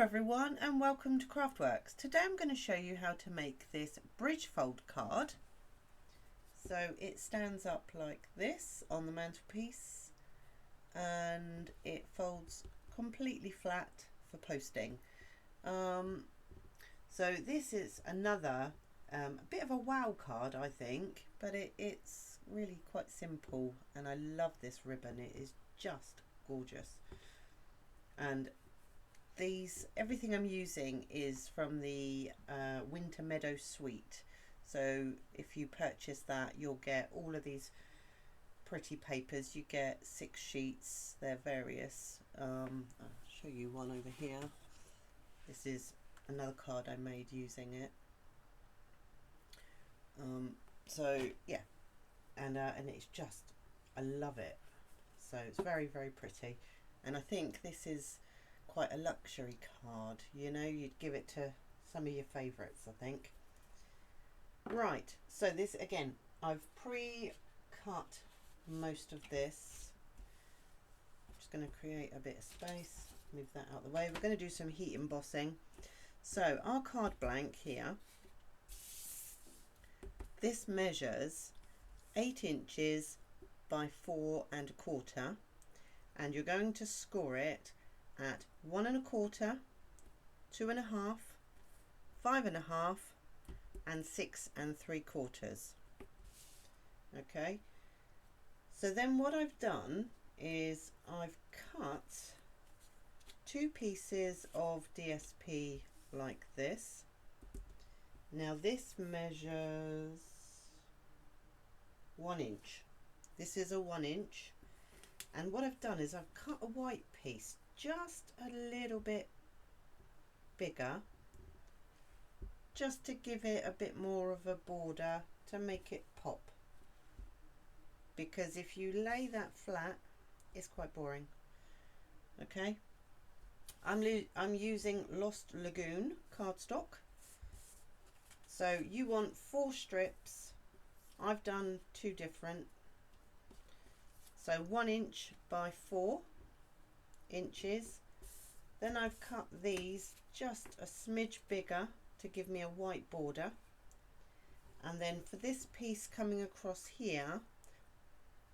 everyone and welcome to Craftworks. Today I'm going to show you how to make this bridge fold card. So it stands up like this on the mantelpiece and it folds completely flat for posting. So this is another a bit of a wow card, I think, but it's really quite simple and I love this ribbon. It is just gorgeous. And everything I'm using is from the Winter Meadow Suite. So if you purchase that, you'll get all of these pretty papers. You get 6 sheets. They're various. I'll show you one over here. This is another card I made using it. So yeah, and it's just, I love it. So it's very, very pretty, and I think this is quite a luxury card. You know, you'd give it to some of your favourites, I think. Right, so this again, I've pre-cut most of this. I'm just going to create a bit of space, move that out of the way. We're going to do some heat embossing. So our card blank here, this measures 8 inches by 4 1/4, and you're going to score it at 1 1/4, 2 1/2, 5 1/2, and 6 3/4. Okay, so then what I've done is I've cut 2 pieces of DSP like this. Now this measures 1 inch. This is a 1 inch, and what I've done is I've cut a white piece just a little bit bigger, just to give it a bit more of a border to make it pop, because if you lay that flat it's quite boring. Okay, I'm using Lost Lagoon cardstock. So you want 4 strips. I've done 2 different. So 1 inch by 4 inches. Then I've cut these just a smidge bigger to give me a white border. And then for this piece coming across here,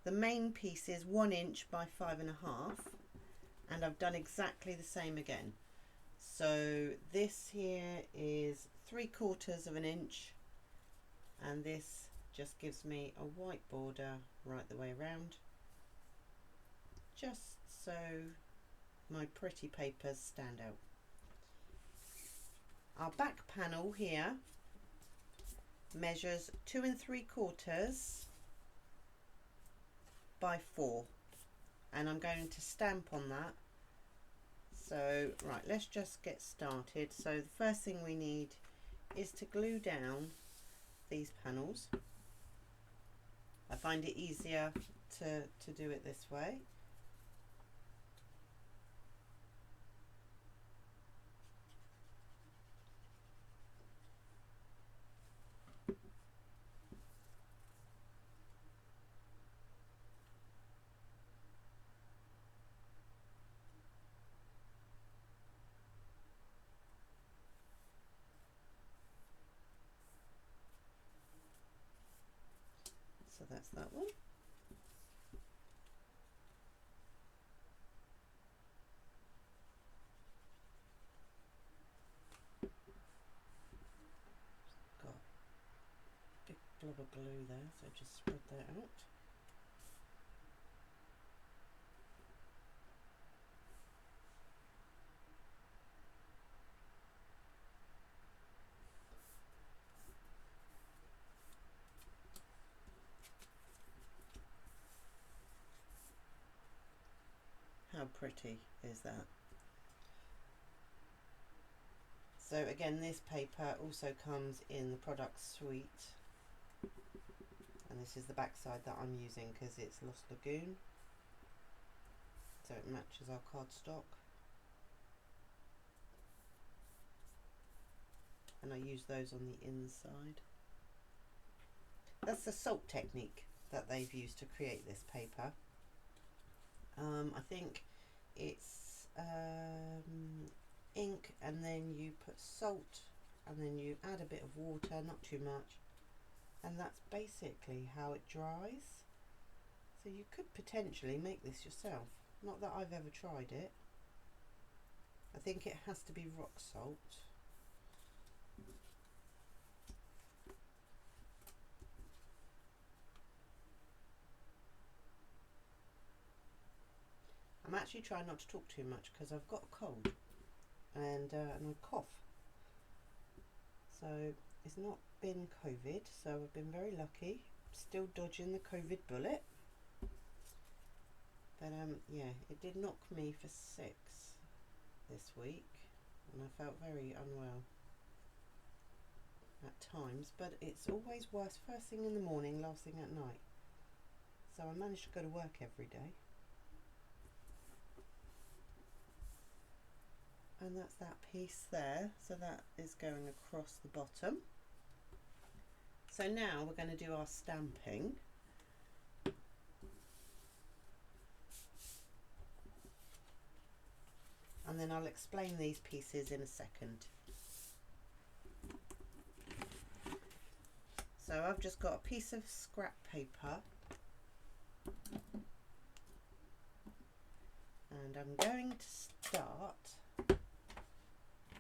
the main piece is 1 inch by 5 1/2. And I've done exactly the same again. So this here is 3/4 of an inch, and this just gives me a white border right the way around, just so my pretty papers stand out. Our back panel here measures 2 3/4 by 4, and I'm going to stamp on that. So right, let's just get started. So the first thing we need is to glue down these panels. I find it easier to do it this way. So that's that one. Got a big blob of glue there, so just spread that out. How pretty is that? So again, this paper also comes in the product suite, and this is the back side that I'm using because it's Lost Lagoon, so it matches our cardstock. And I use those on the inside. That's the salt technique that they've used to create this paper. I think it's ink and and then you put salt, and then you add a bit of water, not too much, and that's basically how it dries. So you could potentially make this yourself. Not that I've ever tried it. I think it has to be rock salt. I'm actually trying not to talk too much because I've got a cold and I cough. So it's not been COVID, so I've been very lucky. Still dodging the COVID bullet. But yeah, it did knock me for 6 this week, and I felt very unwell at times, but it's always worse first thing in the morning, last thing at night. So I managed to go to work every day. And that's that piece there, so that is going across the bottom. So now we're going to do our stamping. And then I'll explain these pieces in a second. So I've just got a piece of scrap paper, and I'm going to start.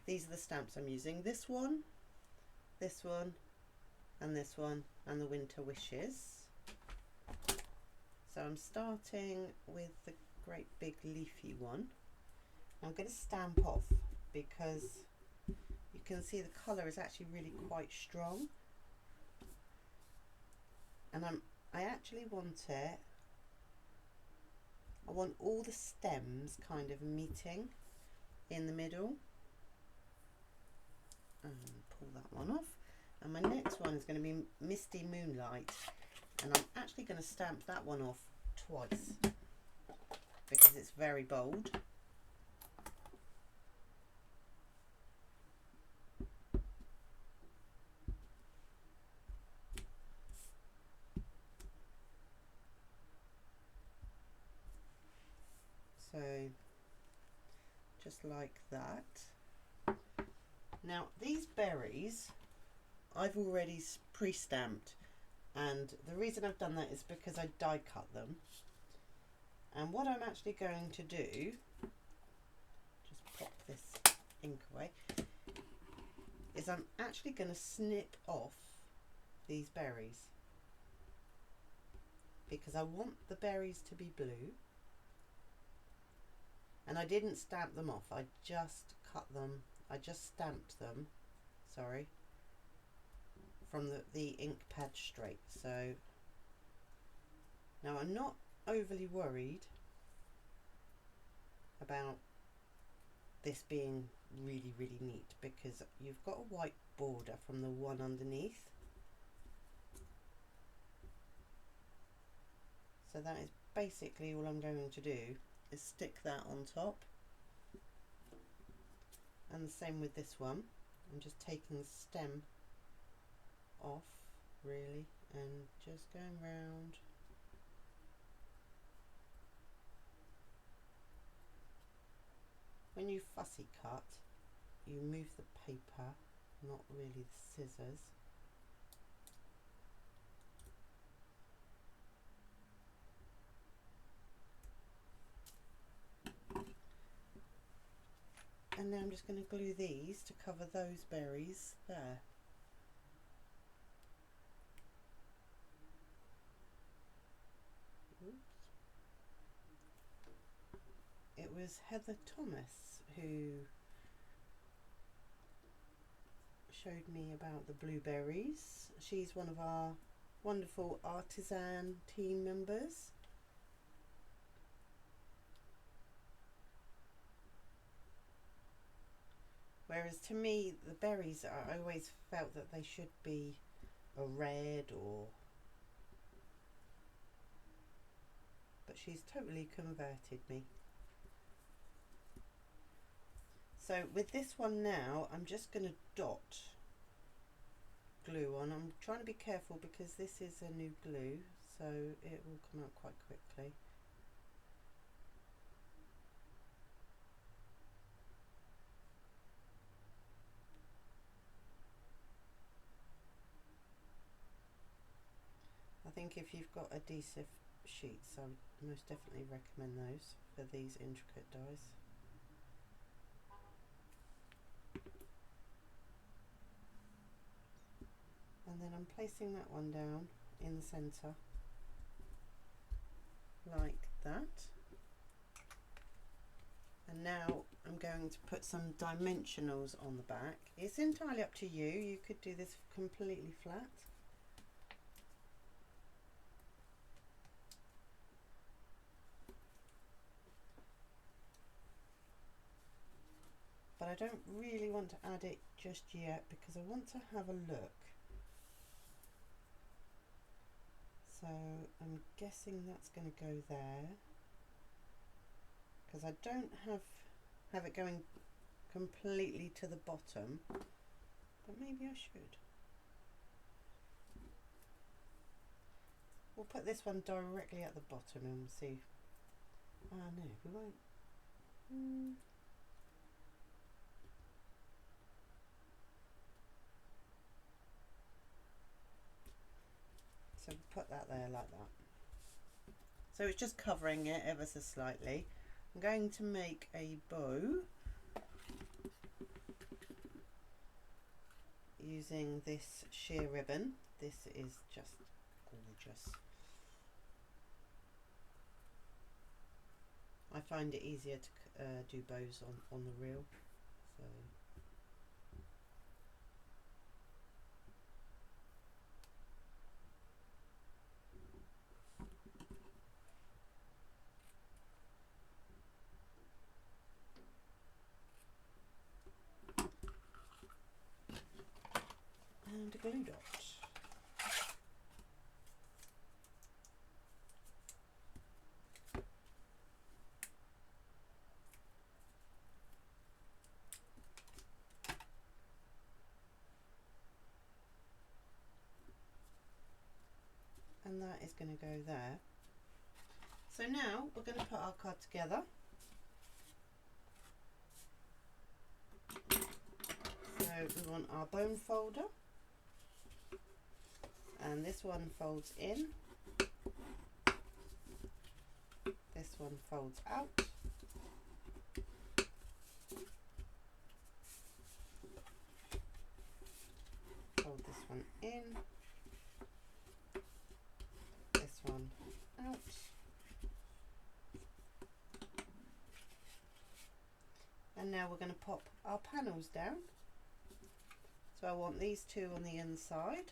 These are the stamps I'm using. This one, and this one, and the winter wishes. So I'm starting with the great big leafy one. I'm going to stamp off because you can see the colour is actually really quite strong, and I actually want it, I want all the stems kind of meeting in the middle. And pull that one off, and my next one is going to be Misty Moonlight, and I'm actually going to stamp that one off twice because it's very bold. So just like that. Now these berries I've already pre-stamped, and the reason I've done that is because I die cut them. And what I'm actually going to do, just pop this ink away, is I'm actually going to snip off these berries because I want the berries to be blue. And I didn't stamp them off, I just cut them, I just stamped them, sorry, from the ink pad straight. So now I'm not overly worried about this being really, really neat because you've got a white border from the one underneath. So that is basically all I'm going to do, is stick that on top. And the same with this one. I'm just taking the stem off really and just going round. When you fussy cut, you move the paper, not really the scissors. And now I'm just going to glue these to cover those berries there. Oops. It was Heather Thomas who showed me about the blueberries. She's one of our wonderful artisan team members. Whereas to me, the berries, I always felt that they should be a red or... But she's totally converted me. So with this one now, I'm just going to dot glue on. I'm trying to be careful because this is a new glue, so it will come out quite quickly. think if you've got adhesive sheets, I would most definitely recommend those for these intricate dies. And then I'm placing that one down in the centre like that. And now I'm going to put some dimensionals on the back. It's entirely up to you. You could do this completely flat. But I don't really want to add it just yet because I want to have a look. So I'm guessing that's going to go there, because I don't have it going completely to the bottom, but maybe I should. We'll put this one directly at the bottom and see. Ah, no, we won't. So put that there like that. So it's just covering it ever so slightly. I'm going to make a bow using this sheer ribbon. This is just gorgeous. I find it easier to do bows on the reel. So. And a glue dot. And that is going to go there. So now we're going to put our card together. So we want our bone folder, and this one folds in, this one folds out, fold this one in, this one out, and now we're going to pop our panels down. So I want these two on the inside.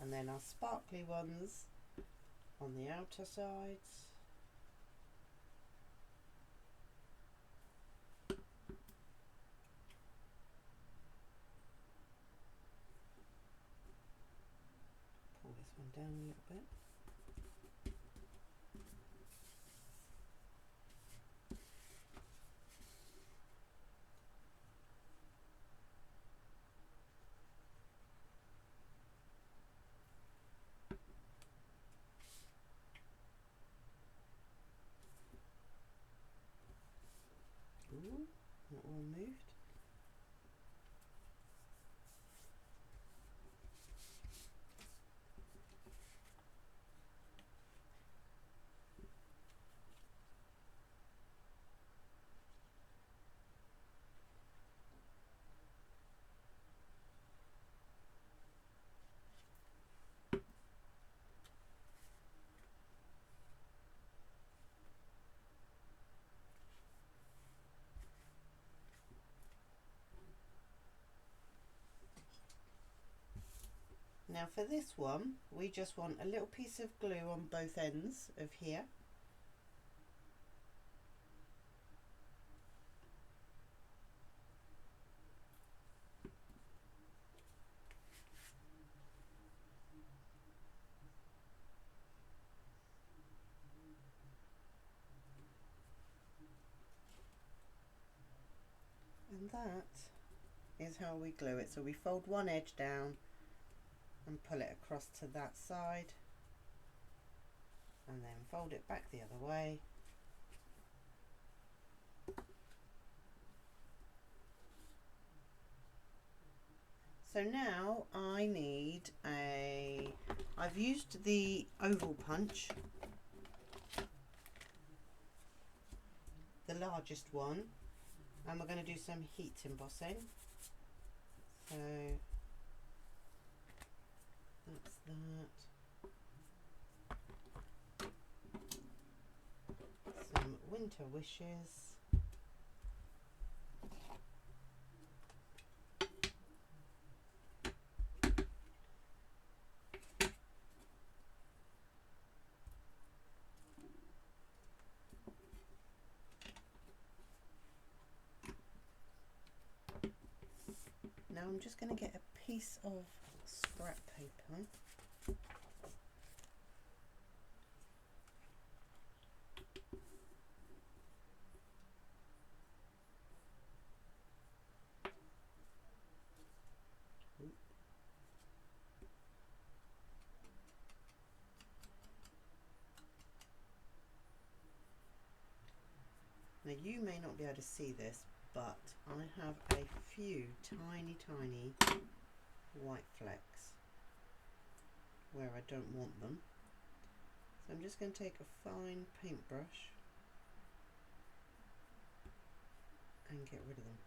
And then our sparkly ones on the outer sides. Pull this one down a little bit. Ooh, that all moved. Now for this one, we just want a little piece of glue on both ends of here. And that is how we glue it. So we fold one edge down and pull it across to that side, and then fold it back the other way. So now I need I've used the oval punch, the largest one, and we're going to do some heat embossing. So that's that. Some winter wishes. Now I'm just going to get a piece of scrap paper. Now you may not be able to see this, but I have a few tiny white flecks where I don't want them. So I'm just going to take a fine paintbrush and get rid of them.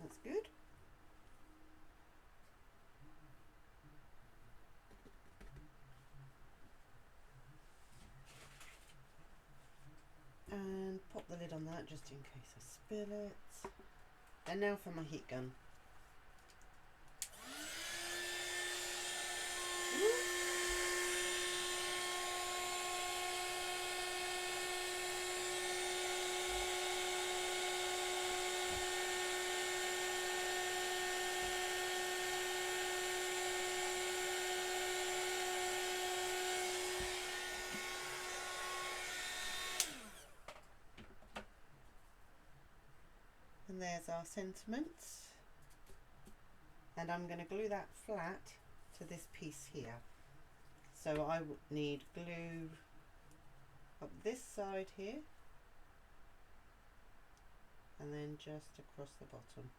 That's good. And pop the lid on that just in case I spill it. And now for my heat gun. And there's our sentiments, and I'm going to glue that flat to this piece here. So I would need glue up this side here and then just across the bottom.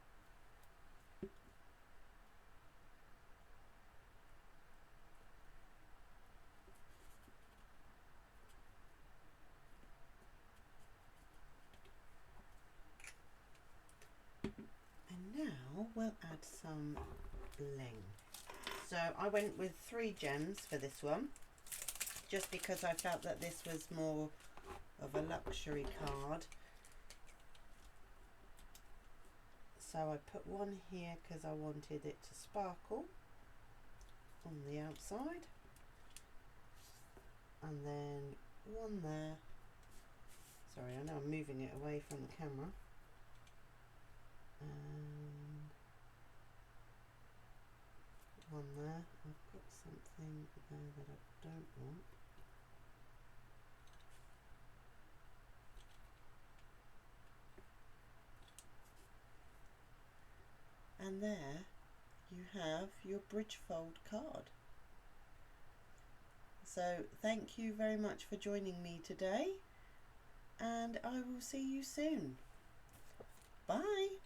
Now we'll add some bling. So I went with 3 gems for this one, just because I felt that this was more of a luxury card. So I put one here because I wanted it to sparkle on the outside, and then one there. Sorry, I know I'm moving it away from the camera. And one there. I've got something there that I don't want. And there you have your bridge fold card. So thank you very much for joining me today, and I will see you soon. Bye.